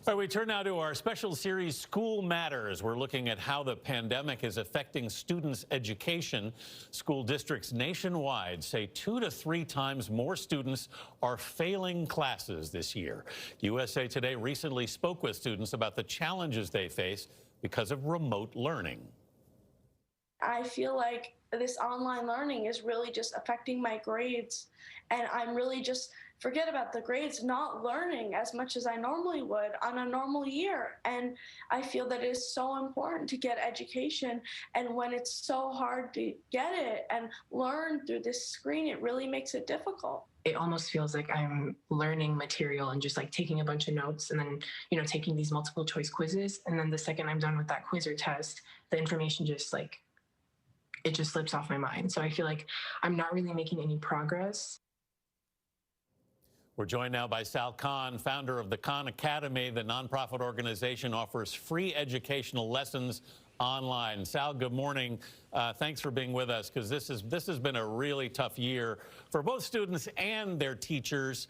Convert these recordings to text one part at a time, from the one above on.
All right, we turn now to our special series, School Matters. We're looking at how the pandemic is affecting students' education. School districts nationwide say 2 to 3 times more students are failing classes this year. USA Today recently spoke with students about the challenges they face because of remote learning. I feel like this online learning is really just affecting my grades, and I'm really just forget about the grades, not learning as much as I normally would on a normal year. And I feel that it is so important to get education, and when it's so hard to get it and learn through this screen, it really makes it difficult. It almost feels like I'm learning material and just like taking a bunch of notes and then, taking these multiple choice quizzes. And then the second I'm done with that quiz or test, the information just it just slips off my mind. So I feel like I'm not really making any progress. We're joined now by Sal Khan, founder of the Khan Academy. The nonprofit organization offers free educational lessons online. Sal, good morning. Thanks for being with us, because this has been a really tough year for both students and their teachers,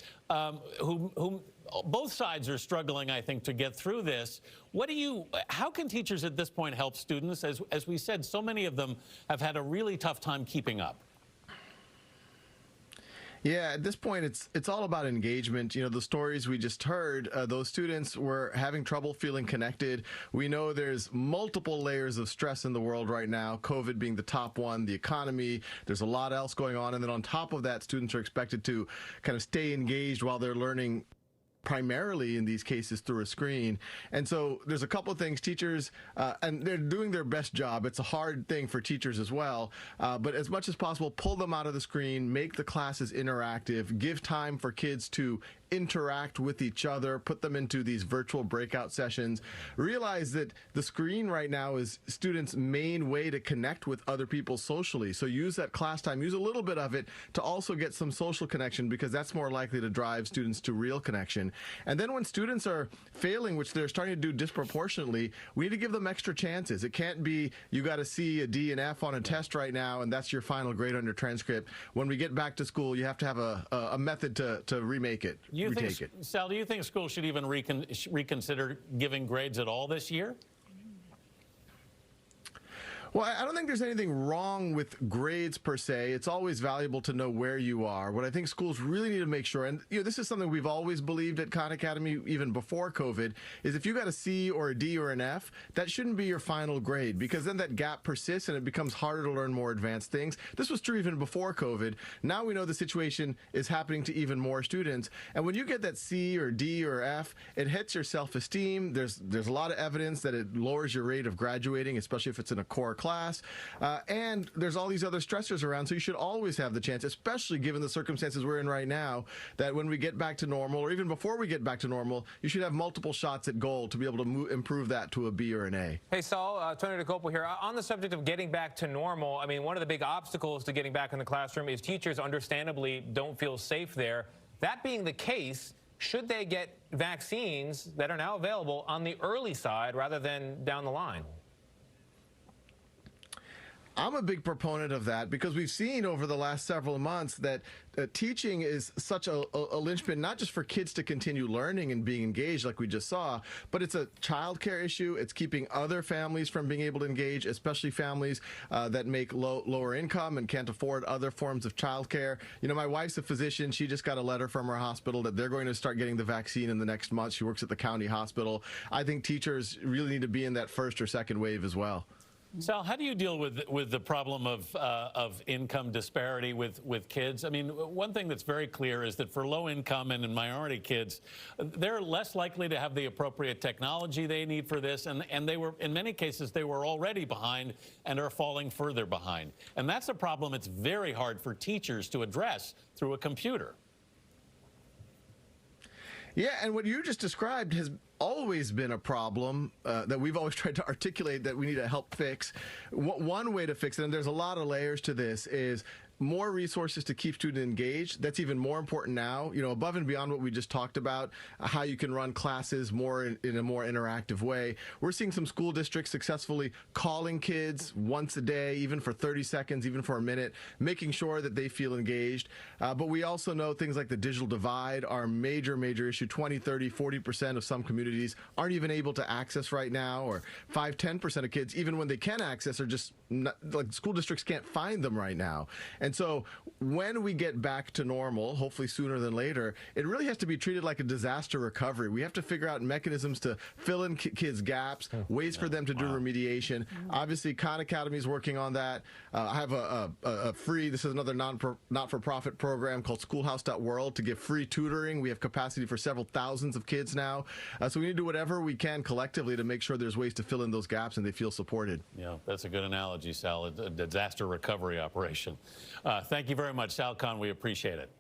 who both sides are struggling, I think, to get through this. How can teachers at this point help students? As we said, so many of them have had a really tough time keeping up. Yeah, at this point, it's all about engagement. The stories we just heard, those students were having trouble feeling connected. We know there's multiple layers of stress in the world right now, COVID being the top one, the economy, there's a lot else going on. And then on top of that, students are expected to kind of stay engaged while they're learning, primarily in these cases through a screen. And so there's a couple of things teachers, and they're doing their best job. It's a hard thing for teachers as well. But as much as possible, pull them out of the screen, make the classes interactive, give time for kids to interact with each other, put them into these virtual breakout sessions. Realize that the screen right now is students' main way to connect with other people socially. So use that class time, use a little bit of it to also get some social connection, because that's more likely to drive students to real connection. And then when students are failing, which they're starting to do disproportionately, we need to give them extra chances. It can't be you got a C, a D, an F on a test right now, and that's your final grade on your transcript. When we get back to school, you have to have a method to remake it. Sal, do you think schools should even reconsider giving grades at all this year? Well, I don't think there's anything wrong with grades per se. It's always valuable to know where you are. What I think schools really need to make sure, and this is something we've always believed at Khan Academy, even before COVID, is if you got a C or a D or an F, that shouldn't be your final grade, because then that gap persists and it becomes harder to learn more advanced things. This was true even before COVID. Now we know the situation is happening to even more students. And when you get that C or D or F, it hits your self-esteem. There's a lot of evidence that it lowers your rate of graduating, especially if it's in a core class, and there's all these other stressors around, so you should always have the chance, especially given the circumstances we're in right now, that when we get back to normal, or even before we get back to normal, you should have multiple shots at goal to be able to improve that to a B or an A. Hey, Saul, Tony DeCopo here. On the subject of getting back to normal, I mean, one of the big obstacles to getting back in the classroom is teachers understandably don't feel safe there. That being the case, should they get vaccines that are now available on the early side rather than down the line? I'm a big proponent of that, because we've seen over the last several months that teaching is such a linchpin, not just for kids to continue learning and being engaged like we just saw, but it's a childcare issue. It's keeping other families from being able to engage, especially families that make lower income and can't afford other forms of childcare. My wife's a physician. She just got a letter from her hospital that they're going to start getting the vaccine in the next month. She works at the county hospital. I think teachers really need to be in that first or second wave as well. Sal, how do you deal with the problem of income disparity with kids? I mean, one thing that's very clear is that for low income and minority kids, they're less likely to have the appropriate technology they need for this, and they were, in many cases, they were already behind and are falling further behind. And that's a problem it's very hard for teachers to address through a computer. Yeah, and what you just described has always been a problem that we've always tried to articulate that we need to help fix. One way to fix it, and there's a lot of layers to this, is more resources to keep students engaged. That's even more important now, above and beyond what we just talked about, how you can run classes more in a more interactive way. We're seeing some school districts successfully calling kids once a day, even for 30 seconds, even for a minute, making sure that they feel engaged. But we also know things like the digital divide are a major, major issue. 20, 30, 40% of some communities aren't even able to access right now, or 5, 10% of kids, even when they can access, are just not, like, school districts can't find them right now. And so when we get back to normal, hopefully sooner than later, it really has to be treated like a disaster recovery. We have to figure out mechanisms to fill in kids' gaps, ways for them to do remediation. Obviously, Khan Academy is working on that. I have a free, this is another not-for-profit program called schoolhouse.world to give free tutoring. We have capacity for several thousands of kids now. So we need to do whatever we can collectively to make sure there's ways to fill in those gaps and they feel supported. Yeah, that's a good analogy, Sal, a disaster recovery operation. Thank you very much, Sal Khan. We appreciate it.